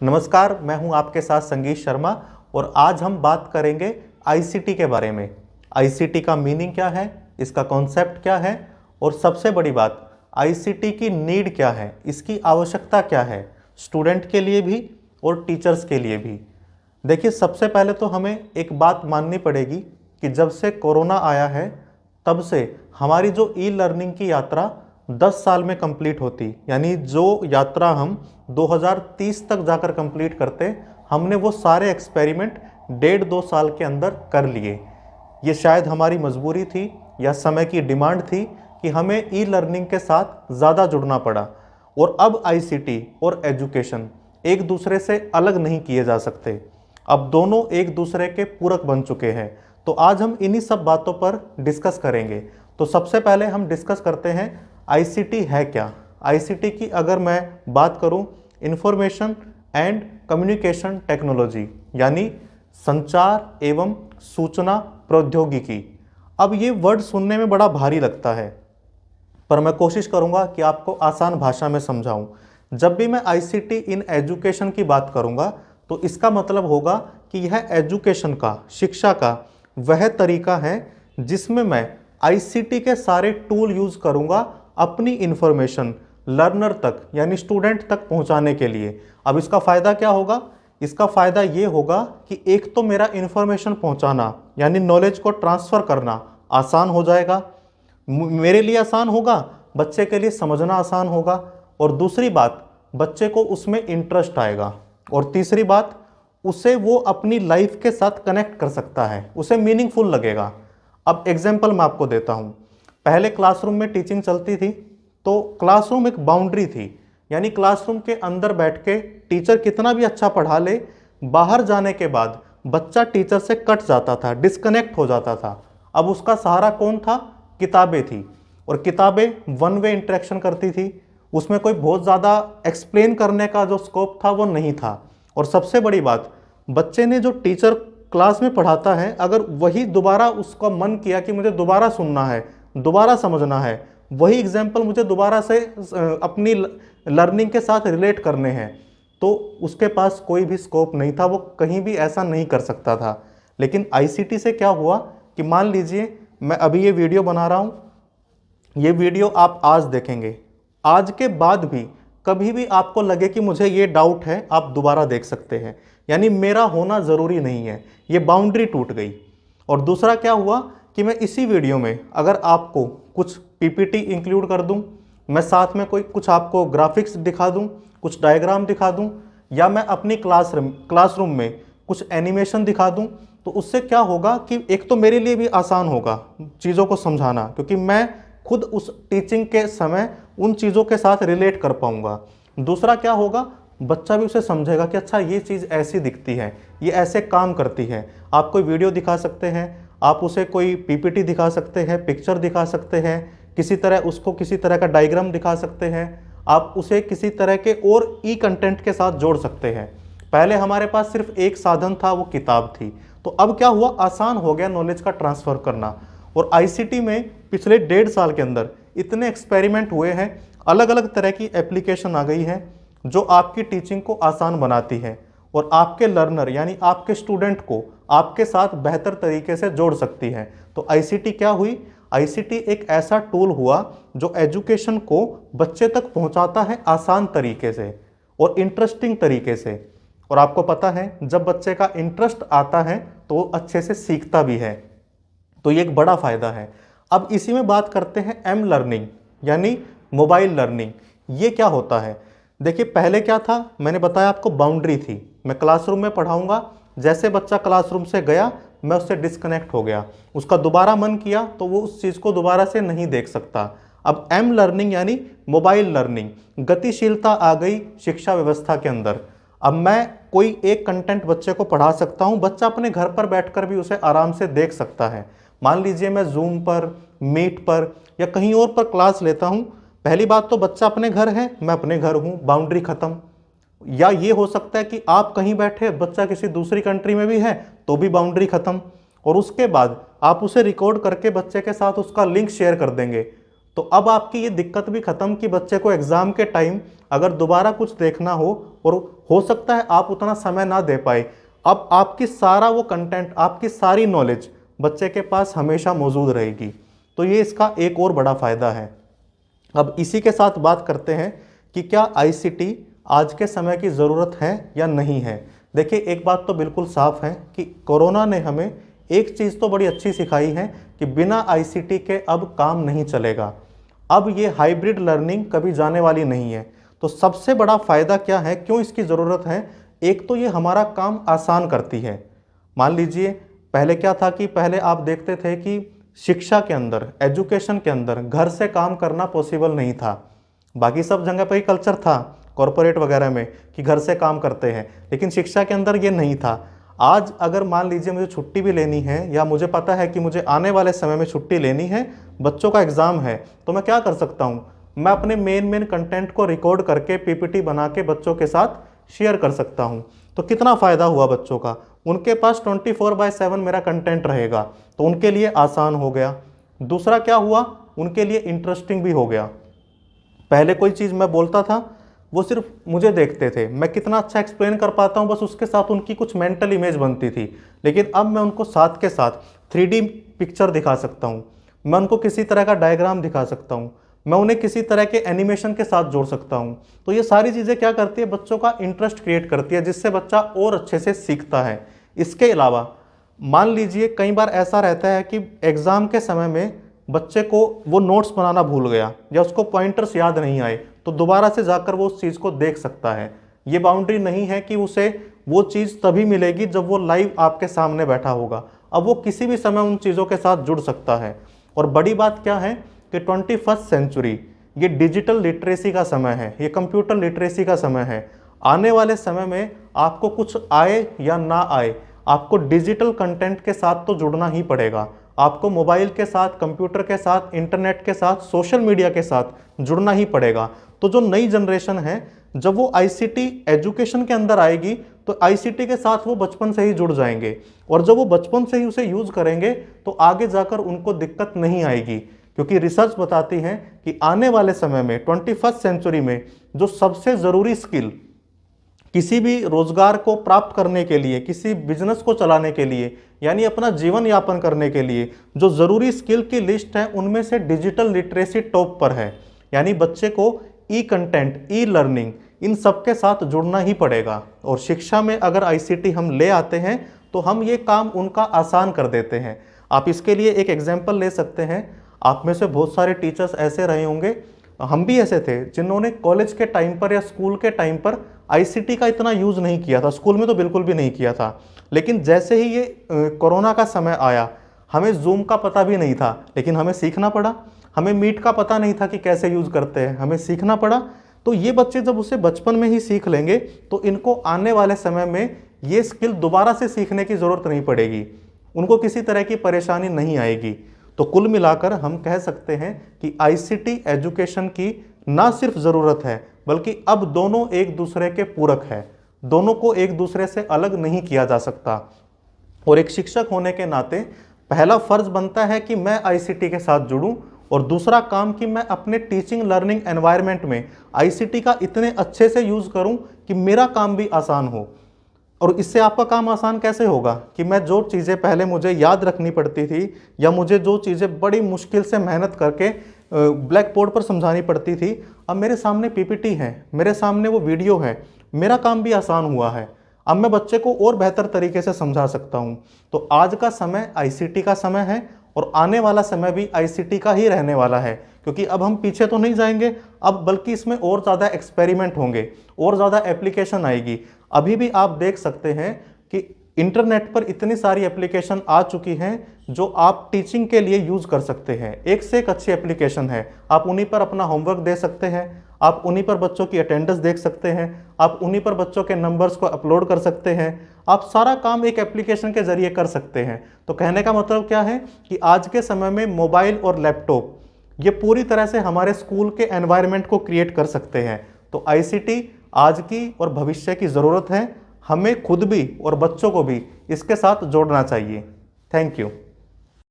नमस्कार, मैं हूं आपके साथ संगीत शर्मा और आज हम बात करेंगे आईसीटी के बारे में। आईसीटी का मीनिंग क्या है, इसका कॉन्सेप्ट क्या है और सबसे बड़ी बात आईसीटी की नीड क्या है, इसकी आवश्यकता क्या है स्टूडेंट के लिए भी और टीचर्स के लिए भी। देखिए, सबसे पहले तो हमें एक बात माननी पड़ेगी कि जब से कोरोना आया है तब से हमारी जो ई लर्निंग की यात्रा 10 साल में कंप्लीट होती, यानी जो यात्रा हम 2030 तक जाकर कंप्लीट करते, हमने वो सारे एक्सपेरिमेंट 1.5-2 साल के अंदर कर लिए। ये शायद हमारी मजबूरी थी या समय की डिमांड थी कि हमें ई लर्निंग के साथ ज़्यादा जुड़ना पड़ा। और अब आईसीटी और एजुकेशन एक दूसरे से अलग नहीं किए जा सकते, अब दोनों एक दूसरे के पूरक बन चुके हैं। तो आज हम इन्हीं सब बातों पर डिस्कस करेंगे। तो सबसे पहले हम डिस्कस करते हैं आईसीटी है क्या। आईसीटी की अगर मैं बात करूं, इंफॉर्मेशन एंड कम्युनिकेशन टेक्नोलॉजी, यानी संचार एवं सूचना प्रौद्योगिकी। अब ये वर्ड सुनने में बड़ा भारी लगता है, पर मैं कोशिश करूंगा कि आपको आसान भाषा में समझाऊं। जब भी मैं आईसीटी इन एजुकेशन की बात करूंगा तो इसका मतलब होगा कि यह एजुकेशन का, शिक्षा का वह तरीका है जिसमें मैं आईसीटी के सारे टूल यूज करूंगा अपनी इंफॉर्मेशन लर्नर तक, यानी स्टूडेंट तक पहुंचाने के लिए। अब इसका फ़ायदा क्या होगा? इसका फ़ायदा ये होगा कि एक तो मेरा इंफॉर्मेशन पहुंचाना यानी नॉलेज को ट्रांसफ़र करना आसान हो जाएगा, मेरे लिए आसान होगा, बच्चे के लिए समझना आसान होगा, और दूसरी बात बच्चे को उसमें इंटरेस्ट आएगा, और तीसरी बात उसे वो अपनी लाइफ के साथ कनेक्ट कर सकता है, उसे मीनिंगफुल लगेगा। अब एग्जाम्पल मैं आपको देता हूँ। पहले क्लासरूम में टीचिंग चलती थी तो क्लासरूम एक बाउंड्री थी, यानी क्लासरूम के अंदर बैठ के टीचर कितना भी अच्छा पढ़ा ले, बाहर जाने के बाद बच्चा टीचर से कट जाता था, डिस्कनेक्ट हो जाता था। अब उसका सहारा कौन था? किताबें थी, और किताबें वन वे इंटरेक्शन करती थी, उसमें कोई बहुत ज़्यादा एक्सप्लेन करने का जो स्कोप था वो नहीं था। और सबसे बड़ी बात, बच्चे ने जो टीचर क्लास में पढ़ाता है, अगर वही दोबारा उसका मन किया कि मुझे दोबारा सुनना है, दोबारा समझना है, वही एग्जाम्पल मुझे दोबारा से अपनी लर्निंग के साथ रिलेट करने हैं, तो उसके पास कोई भी स्कोप नहीं था, वो कहीं भी ऐसा नहीं कर सकता था। लेकिन आईसीटी से क्या हुआ कि मान लीजिए मैं अभी ये वीडियो बना रहा हूँ, ये वीडियो आप आज देखेंगे, आज के बाद भी कभी भी आपको लगे कि मुझे ये डाउट है, आप दोबारा देख सकते हैं, यानी मेरा होना ज़रूरी नहीं है, ये बाउंड्री टूट गई। और दूसरा क्या हुआ कि मैं इसी वीडियो में अगर आपको कुछ पीपीटी इंक्लूड कर दूं, मैं साथ में कोई कुछ आपको ग्राफिक्स दिखा दूं, कुछ डायग्राम दिखा दूं, या मैं अपनी क्लासरूम में कुछ एनिमेशन दिखा दूं, तो उससे क्या होगा कि एक तो मेरे लिए भी आसान होगा चीज़ों को समझाना, क्योंकि मैं खुद उस टीचिंग के समय उन चीज़ों के साथ रिलेट कर पाऊंगा। दूसरा क्या होगा, बच्चा भी उसे समझेगा कि अच्छा ये चीज़ ऐसी दिखती है, ये ऐसे काम करती है। आप कोई वीडियो दिखा सकते हैं, आप उसे कोई पीपीटी दिखा सकते हैं, पिक्चर दिखा सकते हैं, किसी तरह उसको किसी तरह का डायग्राम दिखा सकते हैं, आप उसे किसी तरह के और ई कंटेंट के साथ जोड़ सकते हैं। पहले हमारे पास सिर्फ एक साधन था, वो किताब थी, तो अब क्या हुआ, आसान हो गया नॉलेज का ट्रांसफ़र करना। और आईसीटी में पिछले 1.5 साल के अंदर इतने एक्सपेरिमेंट हुए हैं, अलग अलग तरह की एप्लीकेशन आ गई है जो आपकी टीचिंग को आसान बनाती है और आपके लर्नर यानी आपके स्टूडेंट को आपके साथ बेहतर तरीके से जोड़ सकती है। तो आईसीटी क्या हुई? आईसीटी एक ऐसा टूल हुआ जो एजुकेशन को बच्चे तक पहुंचाता है आसान तरीके से और इंटरेस्टिंग तरीके से। और आपको पता है, जब बच्चे का इंटरेस्ट आता है तो वो अच्छे से सीखता भी है, तो ये एक बड़ा फ़ायदा है। अब इसी में बात करते हैं एम लर्निंग, यानी मोबाइल लर्निंग। ये क्या होता है? देखिए, पहले क्या था, मैंने बताया आपको बाउंड्री थी, मैं क्लासरूम में पढ़ाऊंगा, जैसे बच्चा क्लासरूम से गया मैं उससे डिस्कनेक्ट हो गया, उसका दोबारा मन किया तो वो उस चीज़ को दोबारा से नहीं देख सकता। अब एम लर्निंग यानी मोबाइल लर्निंग, गतिशीलता आ गई शिक्षा व्यवस्था के अंदर। अब मैं कोई एक कंटेंट बच्चे को पढ़ा सकता हूँ, बच्चा अपने घर पर बैठकर भी उसे आराम से देख सकता है। मान लीजिए मैं जूम पर, मीट पर या कहीं और पर क्लास लेता हूँ, पहली बात तो बच्चा अपने घर है, मैं अपने घर हूँ, बाउंड्री खत्म। या ये हो सकता है कि आप कहीं बैठे, बच्चा किसी दूसरी कंट्री में भी है, तो भी बाउंड्री खत्म। और उसके बाद आप उसे रिकॉर्ड करके बच्चे के साथ उसका लिंक शेयर कर देंगे, तो अब आपकी ये दिक्कत भी खत्म कि बच्चे को एग्जाम के टाइम अगर दोबारा कुछ देखना हो और हो सकता है आप उतना समय ना दे पाए, अब आपकी सारा वो कंटेंट, आपकी सारी नॉलेज बच्चे के पास हमेशा मौजूद रहेगी। तो ये इसका एक और बड़ा फ़ायदा है। अब इसी के साथ बात करते हैं कि क्या आईसीटी आज के समय की ज़रूरत है या नहीं है। देखिए, एक बात तो बिल्कुल साफ है कि कोरोना ने हमें एक चीज़ तो बड़ी अच्छी सिखाई है कि बिना आईसीटी के अब काम नहीं चलेगा। अब ये हाइब्रिड लर्निंग कभी जाने वाली नहीं है। तो सबसे बड़ा फ़ायदा क्या है, क्यों इसकी ज़रूरत है? एक तो ये हमारा काम आसान करती है। मान लीजिए पहले क्या था कि पहले आप देखते थे कि शिक्षा के अंदर, एजुकेशन के अंदर घर से काम करना पॉसिबल नहीं था। बाकी सब जगह पर ही कल्चर था कॉरपोरेट वगैरह में कि घर से काम करते हैं, लेकिन शिक्षा के अंदर ये नहीं था। आज अगर मान लीजिए मुझे छुट्टी भी लेनी है या मुझे पता है कि मुझे आने वाले समय में छुट्टी लेनी है, बच्चों का एग्ज़ाम है, तो मैं क्या कर सकता हूँ, मैं अपने मेन कंटेंट को रिकॉर्ड करके पीपीटी बना के बच्चों के साथ शेयर कर सकता हूँ। तो कितना फ़ायदा हुआ बच्चों का, उनके पास 24/7 मेरा कंटेंट रहेगा, तो उनके लिए आसान हो गया। दूसरा क्या हुआ, उनके लिए इंटरेस्टिंग भी हो गया। पहले कोई चीज़ मैं बोलता था, वो सिर्फ मुझे देखते थे, मैं कितना अच्छा एक्सप्लेन कर पाता हूँ, बस उसके साथ उनकी कुछ मेंटल इमेज बनती थी। लेकिन अब मैं उनको साथ के साथ 3D पिक्चर दिखा सकता हूँ, मैं उनको किसी तरह का डायग्राम दिखा सकता हूँ, मैं उन्हें किसी तरह के एनिमेशन के साथ जोड़ सकता हूँ। तो ये सारी चीज़ें क्या करती है, बच्चों का इंटरेस्ट क्रिएट करती है, जिससे बच्चा और अच्छे से सीखता है। इसके अलावा मान लीजिए कई बार ऐसा रहता है कि एग्ज़ाम के समय में बच्चे को वो नोट्स बनाना भूल गया या उसको पॉइंटर्स याद नहीं आए, तो दोबारा से जाकर वो उस चीज़ को देख सकता है। ये बाउंड्री नहीं है कि उसे वो चीज़ तभी मिलेगी जब वो लाइव आपके सामने बैठा होगा। अब वो किसी भी समय उन चीज़ों के साथ जुड़ सकता है। और बड़ी बात क्या है कि 21st सेंचुरी ये डिजिटल लिटरेसी का समय है, ये कंप्यूटर लिटरेसी का समय है। आने वाले समय में आपको कुछ आए या ना आए, आपको डिजिटल कंटेंट के साथ तो जुड़ना ही पड़ेगा। आपको मोबाइल के साथ, कंप्यूटर के साथ, इंटरनेट के साथ, सोशल मीडिया के साथ जुड़ना ही पड़ेगा। तो जो नई जनरेशन है, जब वो आईसीटी एजुकेशन के अंदर आएगी तो आईसीटी के साथ वो बचपन से ही जुड़ जाएंगे, और जब वो बचपन से ही उसे यूज़ करेंगे तो आगे जाकर उनको दिक्कत नहीं आएगी। क्योंकि रिसर्च बताती है कि आने वाले समय में 21st सेंचुरी में जो सबसे ज़रूरी स्किल किसी भी रोजगार को प्राप्त करने के लिए, किसी बिजनेस को चलाने के लिए, यानी अपना जीवन यापन करने के लिए जो ज़रूरी स्किल की लिस्ट है, उनमें से डिजिटल लिटरेसी टॉप पर है। यानी बच्चे को ई कंटेंट, ई लर्निंग, इन सब के साथ जुड़ना ही पड़ेगा। और शिक्षा में अगर आईसीटी हम ले आते हैं तो हम ये काम उनका आसान कर देते हैं। आप इसके लिए एक एग्जाम्पल ले सकते हैं। आप में से बहुत सारे टीचर्स ऐसे रहे होंगे, हम भी ऐसे थे, जिन्होंने कॉलेज के टाइम पर या स्कूल के टाइम पर आईसीटी का इतना यूज़ नहीं किया था। स्कूल में तो बिल्कुल भी नहीं किया था। लेकिन जैसे ही ये कोरोना का समय आया, हमें जूम का पता भी नहीं था, लेकिन हमें सीखना पड़ा। हमें मीट का पता नहीं था कि कैसे यूज़ करते हैं, हमें सीखना पड़ा। तो ये बच्चे जब उसे बचपन में ही सीख लेंगे तो इनको आने वाले समय में ये स्किल दोबारा से सीखने की ज़रूरत नहीं पड़ेगी, उनको किसी तरह की परेशानी नहीं आएगी। तो कुल मिलाकर हम कह सकते हैं कि आईसीटी एजुकेशन की ना सिर्फ ज़रूरत है, बल्कि अब दोनों एक दूसरे के पूरक है। दोनों को एक दूसरे से अलग नहीं किया जा सकता। और एक शिक्षक होने के नाते पहला फ़र्ज़ बनता है कि मैं आईसीटी के साथ जुड़ूं, और दूसरा काम कि मैं अपने टीचिंग लर्निंग एनवायरनमेंट में आईसीटी का इतने अच्छे से यूज़ करूं कि मेरा काम भी आसान हो। और इससे आपका काम आसान कैसे होगा कि मैं जो चीज़ें पहले मुझे याद रखनी पड़ती थी, या मुझे जो चीज़ें बड़ी मुश्किल से मेहनत करके ब्लैक बोर्ड पर समझानी पड़ती थी, अब मेरे सामने पीपीटी है, मेरे सामने वो वीडियो है, मेरा काम भी आसान हुआ है। अब मैं बच्चे को और बेहतर तरीके से समझा सकता हूँ। तो आज का समय आईसीटी का समय है, और आने वाला समय भी आईसीटी का ही रहने वाला है। क्योंकि अब हम पीछे तो नहीं जाएंगे, अब बल्कि इसमें और ज़्यादा एक्सपेरिमेंट होंगे, और ज़्यादा एप्लीकेशन आएगी। अभी भी आप देख सकते हैं कि इंटरनेट पर इतनी सारी एप्लीकेशन आ चुकी हैं जो आप टीचिंग के लिए यूज़ कर सकते हैं। एक से एक अच्छी एप्लीकेशन है, आप उन्हीं पर अपना होमवर्क दे सकते हैं, आप उन्हीं पर बच्चों की अटेंडेंस देख सकते हैं, आप उन्हीं पर बच्चों के नंबर्स को अपलोड कर सकते हैं, आप सारा काम एक एप्लीकेशन के ज़रिए कर सकते हैं। तो कहने का मतलब क्या है कि आज के समय में मोबाइल और लैपटॉप ये पूरी तरह से हमारे स्कूल के एनवायरनमेंट को क्रिएट कर सकते हैं। तो आईसीटी आज की और भविष्य की ज़रूरत है। हमें खुद भी और बच्चों को भी इसके साथ जोड़ना चाहिए। Thank you.